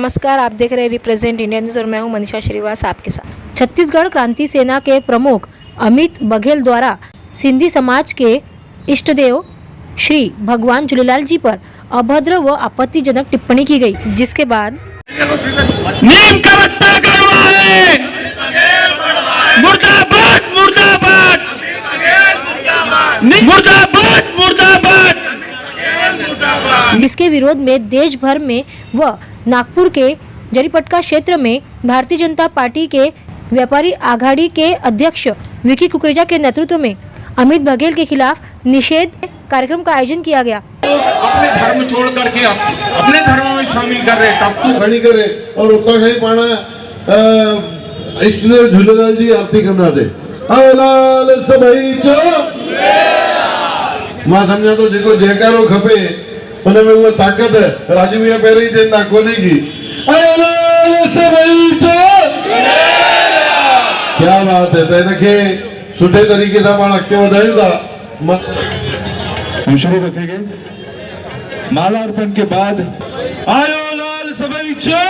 नमस्कार, आप देख रहे हैं रिप्रेजेंट इंडिया न्यूज़ और मैं हूं मनीषा श्रीवास आपके साथ। छत्तीसगढ़ क्रांति सेना के प्रमुख अमित बघेल द्वारा सिंधी समाज के इष्टदेव श्री भगवान झूलेलाल जी पर अभद्र व आपत्तिजनक टिप्पणी की गई, जिसके बाद नीम का पत्ता कड़वाए, मुर्दाबाद मुर्दाबाद, मुर्दाबाद मुर्दाबाद, जिसके विरोध में देश भर में व नागपुर के जरीपटका क्षेत्र में भारतीय जनता पार्टी के व्यापारी आघाड़ी के अध्यक्ष विकी कुकरेजा के नेतृत्व में अमित बघेल के खिलाफ निषेध कार्यक्रम का आयोजन किया गया। अपने धर्म छोड़ करके अपने धर्म में शामिल कर रहे, तब तू खड़ी करे और उत्तराखंड पाना इष्टदेव झूलेलाल जी आरती करना दे। लाल सभई जो मां समझा तो जेको जयकारो खपे उन में वो ताकत राजू भैया पहिरीं देंदा कोने की। लाल सभई जो क्या बात है। तो इनके सुठे तरीके से पाण अॻिते वधायूं था। हम शुरू रखेंगे। माला अर्पण के बाद आयो लाल सभई जो।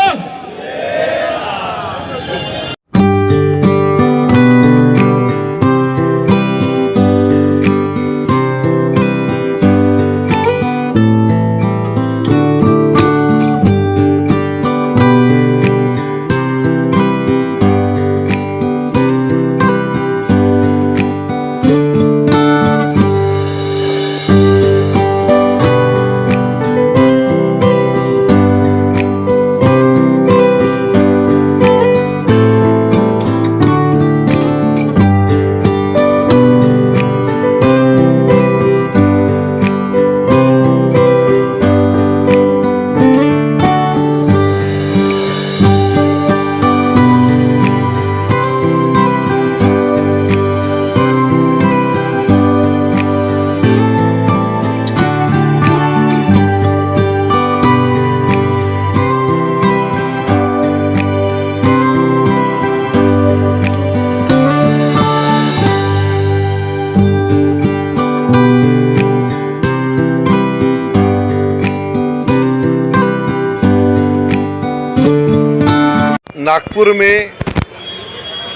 नागपुर में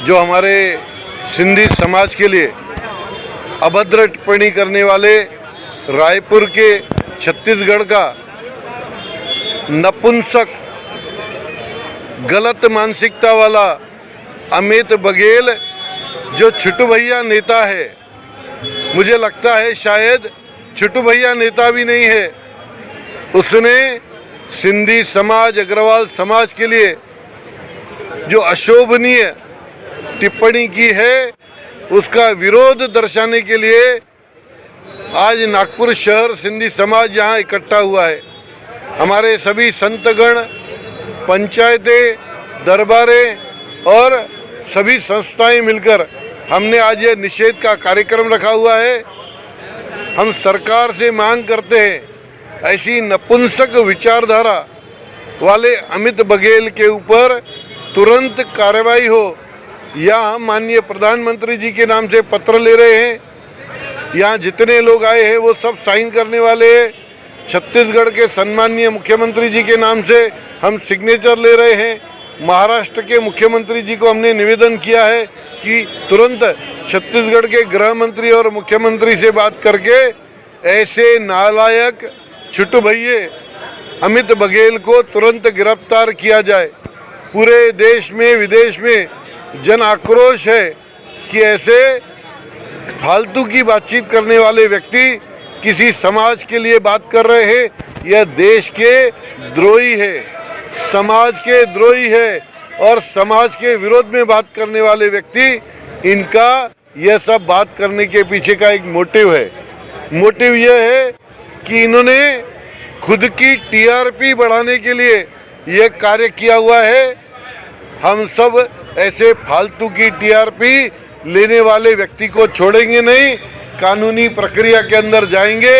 जो हमारे सिंधी समाज के लिए अभद्र टिप्पणी करने वाले रायपुर के छत्तीसगढ़ का नपुंसक गलत मानसिकता वाला अमित बघेल जो छोटू भैया नेता है, मुझे लगता है शायद छोटू भैया नेता भी नहीं है। उसने सिंधी समाज अग्रवाल समाज के लिए जो अशोभनीय टिप्पणी की है उसका विरोध दर्शाने के लिए आज नागपुर शहर सिंधी समाज यहाँ इकट्ठा हुआ है। हमारे सभी संतगण, पंचायतें, दरबारें और सभी संस्थाएं मिलकर हमने आज ये निषेध का कार्यक्रम रखा हुआ है। हम सरकार से मांग करते हैं ऐसी नपुंसक विचारधारा वाले अमित बघेल के ऊपर तुरंत कार्रवाई हो, या हम माननीय प्रधानमंत्री जी के नाम से पत्र ले रहे हैं। यहाँ जितने लोग आए हैं वो सब साइन करने वाले हैं। छत्तीसगढ़ के सम्माननीय मुख्यमंत्री जी के नाम से हम सिग्नेचर ले रहे हैं। महाराष्ट्र के मुख्यमंत्री जी को हमने निवेदन किया है कि तुरंत छत्तीसगढ़ के गृह मंत्री और मुख्यमंत्री से बात करके ऐसे नालायक छोटू भैये अमित बघेल को तुरंत गिरफ्तार किया जाए। पूरे देश में विदेश में जन आक्रोश है कि ऐसे फालतू की बातचीत करने वाले व्यक्ति किसी समाज के लिए बात कर रहे हैं। यह देश के द्रोही है, समाज के द्रोही है और समाज के विरोध में बात करने वाले व्यक्ति, इनका यह सब बात करने के पीछे का एक मोटिव है। मोटिव यह है कि इन्होंने खुद की टीआरपी बढ़ाने के लिए यह कार्य किया हुआ है। हम सब ऐसे फालतू की टीआरपी लेने वाले व्यक्ति को छोड़ेंगे नहीं, कानूनी प्रक्रिया के अंदर जाएंगे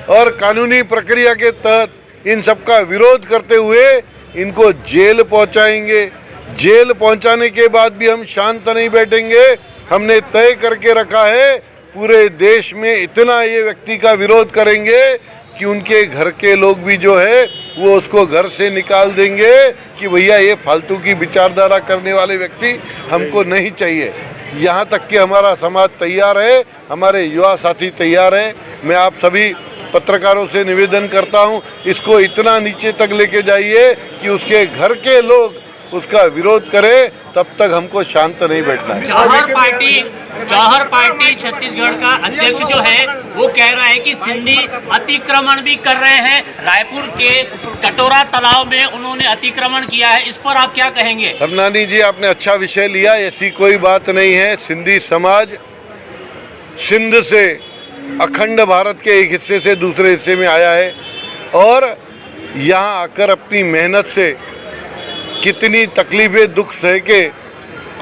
और कानूनी प्रक्रिया के तहत इन सब का विरोध करते हुए इनको जेल पहुंचाएंगे। जेल पहुंचाने के बाद भी हम शांत नहीं बैठेंगे। हमने तय करके रखा है पूरे देश में इतना ये व्यक्ति का विरोध करेंगे कि उनके घर के लोग भी जो है वो उसको घर से निकाल देंगे कि भैया ये फालतू की विचारधारा करने वाले व्यक्ति हमको नहीं चाहिए। यहाँ तक कि हमारा समाज तैयार है, हमारे युवा साथी तैयार है। मैं आप सभी पत्रकारों से निवेदन करता हूँ, इसको इतना नीचे तक लेके जाइए कि उसके घर के लोग उसका विरोध करें, तब तक हमको शांत नहीं बैठना है। जौहर पार्टी छत्तीसगढ़ का अध्यक्ष जो है वो कह रहा है कि सिंधी अतिक्रमण भी कर रहे हैं। रायपुर के कटोरा तालाब में उन्होंने अतिक्रमण किया है, इस पर आप क्या कहेंगे? सरनानी जी, आपने अच्छा विषय लिया। ऐसी कोई बात नहीं है। सिंधी समाज सिंध से अखंड भारत के एक हिस्से से दूसरे हिस्से में आया है और यहाँ आकर अपनी मेहनत से कितनी तकलीफें दुख सह के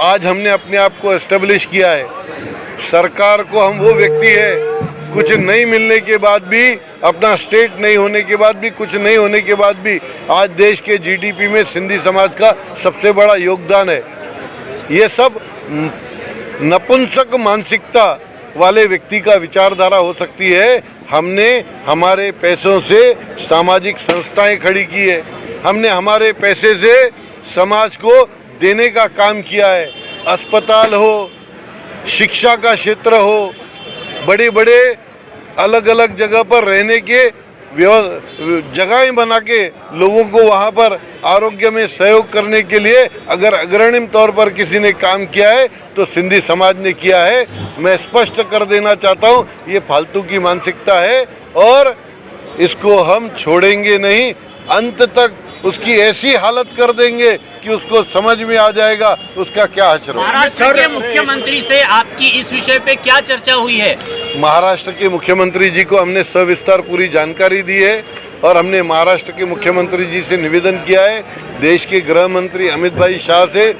आज हमने अपने आप को एस्टेब्लिश किया है। सरकार को हम वो व्यक्ति है, कुछ नहीं मिलने के बाद भी, अपना स्टेट नहीं होने के बाद भी, कुछ नहीं होने के बाद भी आज देश के जीडीपी में सिंधी समाज का सबसे बड़ा योगदान है। ये सब नपुंसक मानसिकता वाले व्यक्ति का विचारधारा हो सकती है। हमने हमारे पैसों से सामाजिक संस्थाएं खड़ी की है, हमने हमारे पैसे से समाज को देने का काम किया है। अस्पताल हो, शिक्षा का क्षेत्र हो, बड़े बड़े अलग अलग जगह पर रहने के जगहें बना के लोगों को वहाँ पर आरोग्य में सहयोग करने के लिए अगर अग्रणीय तौर पर किसी ने काम किया है तो सिंधी समाज ने किया है। मैं स्पष्ट कर देना चाहता हूँ, ये फालतू की मानसिकता है और इसको हम छोड़ेंगे नहीं। अंत तक उसकी ऐसी हालत कर देंगे कि उसको समझ में आ जाएगा उसका क्या हश्र है। महाराष्ट्र के मुख्यमंत्री से आपकी इस विषय पे क्या चर्चा हुई है? महाराष्ट्र के मुख्यमंत्री जी को हमने सविस्तार पूरी जानकारी दी है और हमने महाराष्ट्र के मुख्यमंत्री जी से निवेदन किया है, देश के गृह मंत्री अमित भाई शाह से,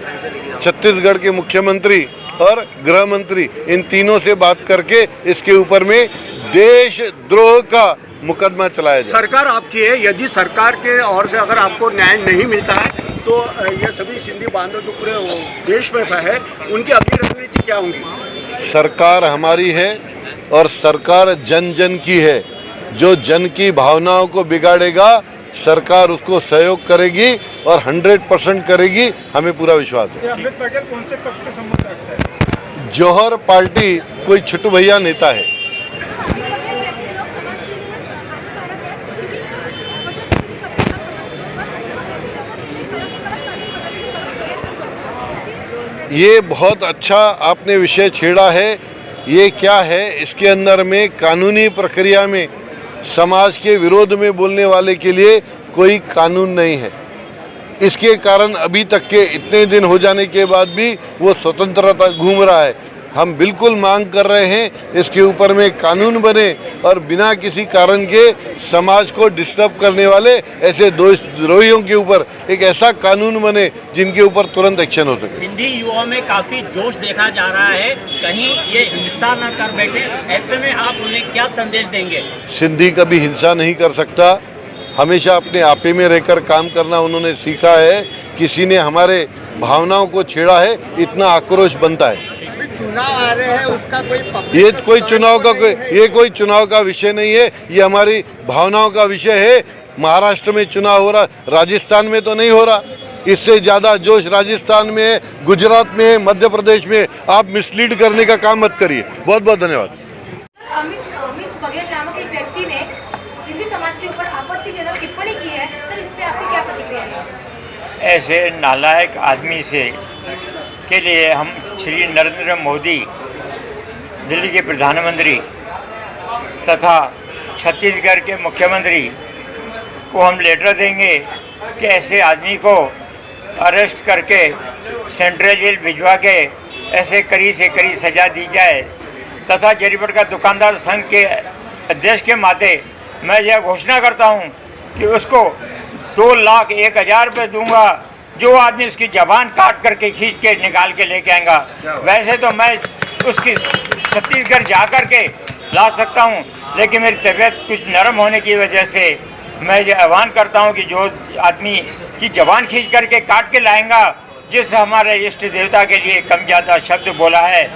छत्तीसगढ़ के मुख्यमंत्री और गृह मंत्री, इन तीनों से बात करके इसके ऊपर में देशद्रोह का मुकदमा चलाया जाए। सरकार आपकी है, यदि सरकार के ओर से अगर आपको न्याय नहीं मिलता है तो ये सभी सिंधी बांधव जो पूरे देश में है उनकी अगली रणनीति क्या होगी? सरकार हमारी है और सरकार जन जन की है। जो जन की भावनाओं को बिगाड़ेगा सरकार उसको सहयोग करेगी और 100% करेगी, हमें पूरा विश्वास है। अमित पटेल कौन से पक्ष से संबंध रखता है? जौहर पार्टी कोई छोटू भैया नेता है। ये बहुत अच्छा आपने विषय छेड़ा है। ये क्या है, इसके अंदर में कानूनी प्रक्रिया में समाज के विरोध में बोलने वाले के लिए कोई कानून नहीं है। इसके कारण अभी तक के इतने दिन हो जाने के बाद भी वो स्वतंत्रता घूम रहा है। हम बिल्कुल मांग कर रहे हैं इसके ऊपर में कानून बने और बिना किसी कारण के समाज को डिस्टर्ब करने वाले ऐसे देशद्रोहियों के ऊपर एक ऐसा कानून बने जिनके ऊपर तुरंत एक्शन हो सके। सिंधी युवाओं में काफी जोश देखा जा रहा है, कहीं ये हिंसा न कर बैठे, ऐसे में आप उन्हें क्या संदेश देंगे? सिंधी कभी हिंसा नहीं कर सकता, हमेशा अपने आपे में रहकर काम करना उन्होंने सीखा है। किसी ने हमारे भावनाओं को छेड़ा है, इतना आक्रोश बनता है। चुनाव आ रहे हैं, उसका ये कोई चुनाव का विषय नहीं है, ये हमारी भावनाओं का विषय है। महाराष्ट्र में चुनाव हो रहा, राजस्थान में तो नहीं हो रहा। इससे ज़्यादा जोश राजस्थान में है, गुजरात में है, मध्य प्रदेश में। आप मिसलीड करने का काम मत करिए। बहुत बहुत धन्यवाद। अमित बघेल नामक एक व्यक्ति ने सिंधी समाज के ऊपर आपत्तिजनक टिप्पणी की है, सर इस पे आपकी क्या प्रतिक्रिया है? ऐसे नालायक आदमी से के लिए हम श्री नरेंद्र मोदी, दिल्ली के प्रधानमंत्री तथा छत्तीसगढ़ के मुख्यमंत्री को हम लेटर देंगे कि ऐसे आदमी को अरेस्ट करके सेंट्रल जेल भिजवा के ऐसे कड़ी से कड़ी सज़ा दी जाए तथा जरीपट का दुकानदार संघ के अध्यक्ष के नाते मैं यह घोषणा करता हूं कि उसको 2,01,000 रुपये दूंगा जो आदमी उसकी ज़बान काट करके खींच के निकाल के लेके आएगा। वैसे तो मैं उसकी छत्तीसगढ़ जा कर के ला सकता हूं, लेकिन मेरी तबीयत कुछ नरम होने की वजह से मैं ये आह्वान करता हूं कि जो आदमी की ज़बान खींच करके काट के लाएगा, जिस हमारे इष्ट देवता के लिए कम ज़्यादा शब्द बोला है,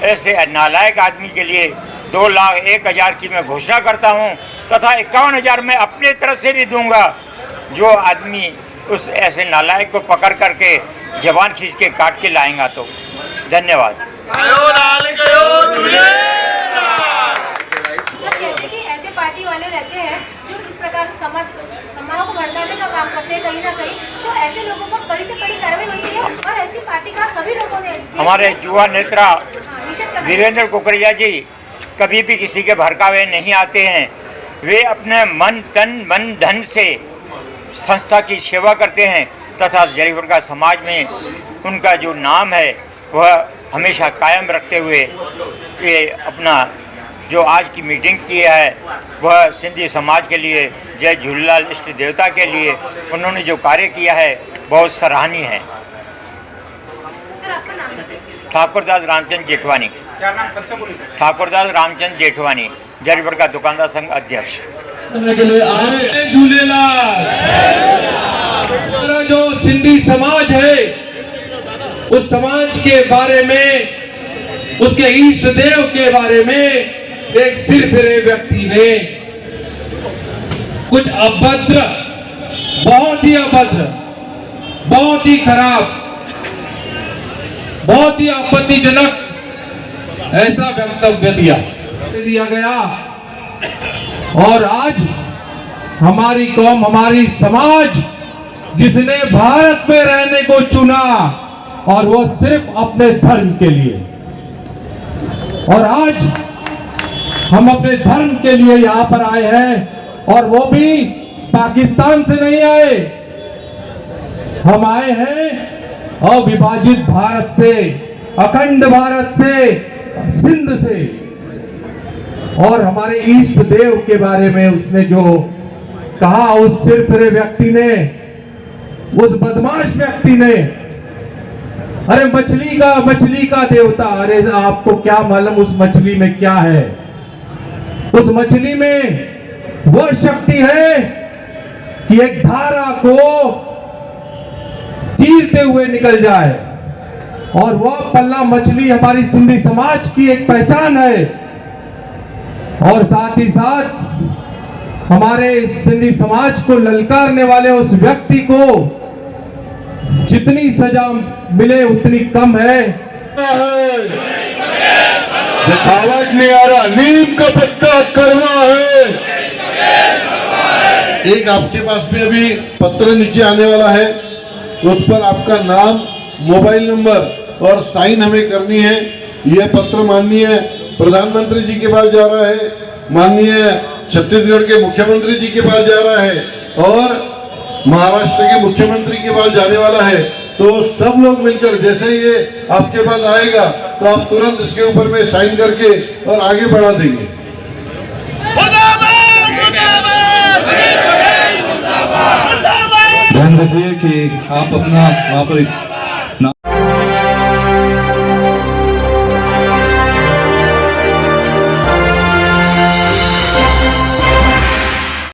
ऐसे नालायक आदमी के लिए 2,01,000 की मैं घोषणा करता हूं तथा 51,000 मैं अपने तरफ से भी दूंगा जो आदमी उस ऐसे नालायक को पकड़ करके जवान खींच के काट के लाएगा। तो धन्यवाद। सर, जैसे कि ऐसे पार्टी वाले रहते हैं जो इस प्रकार से समाज को भड़काने का काम करते हैं कहीं ना कहीं, तो ऐसे लोगों पर बड़ी से बड़ी कार्रवाई होनी चाहिए और ऐसी पार्टी का सभी लोगों ने हमारे युवा नेता निषेध करना है। वीरेंद्र कुकरेजा जी कभी भी किसी के भड़कावे नहीं आते हैं। वे अपने मन तन मन धन से संस्था की सेवा करते हैं तथा जरीगढ़ समाज में उनका जो नाम है वह हमेशा कायम रखते हुए ये अपना जो आज की मीटिंग किया है वह सिंधी समाज के लिए, जय झूलेलाल इष्ट देवता के लिए उन्होंने जो कार्य किया है बहुत सराहनीय है। सर, आपका नाम बताइए। ठाकुरदास रामचंद जेठवानी। क्या नाम फिर से बोलिए? ठाकुरदास रामचंद जेठवानी, जरीगढ़ का दुकानदार संघ अध्यक्ष। के लिए आए झूलेलाल। जो सिंधी समाज है उस समाज के बारे में, उसके ईष्ट देव के बारे में एक सिरफिरे व्यक्ति ने कुछ अभद्र, बहुत ही अभद्र, बहुत ही खराब, बहुत ही आपत्तिजनक ऐसा वक्तव्य दिया गया। और आज हमारी कौम, हमारी समाज जिसने भारत में रहने को चुना और वो सिर्फ अपने धर्म के लिए, और आज हम अपने धर्म के लिए यहाँ पर आए हैं और वो भी पाकिस्तान से नहीं आए, हम आए हैं अविभाजित भारत से, अखंड भारत से, सिंध से। और हमारे इष्ट देव के बारे में उसने जो कहा, उस सिरफिरे व्यक्ति ने, उस बदमाश व्यक्ति ने, अरे मछली का देवता, अरे आपको क्या मालूम उस मछली में क्या है? उस मछली में वह शक्ति है कि एक धारा को चीरते हुए निकल जाए, और वह पल्ला मछली हमारी सिंधी समाज की एक पहचान है। और साथ ही साथ हमारे सिंधी समाज को ललकारने वाले उस व्यक्ति को जितनी सजा मिले उतनी कम है। आवाज नहीं आ रहा, नीम का पत्ता कड़वा है। एक आपके पास में अभी पत्र नीचे आने वाला है, उस पर आपका नाम, मोबाइल नंबर और साइन हमें करनी है। यह पत्र माननीय प्रधानमंत्री जी के पास जा रहा है, माननीय छत्तीसगढ़ के मुख्यमंत्री जी के पास जा रहा है और महाराष्ट्र के मुख्यमंत्री के पास जाने वाला है। तो सब लोग मिलकर जैसे ही ये आपके पास आएगा तो आप तुरंत इसके ऊपर में साइन करके और आगे बढ़ा देंगे। ध्यान रखिए कि आप अपना वहाँ पर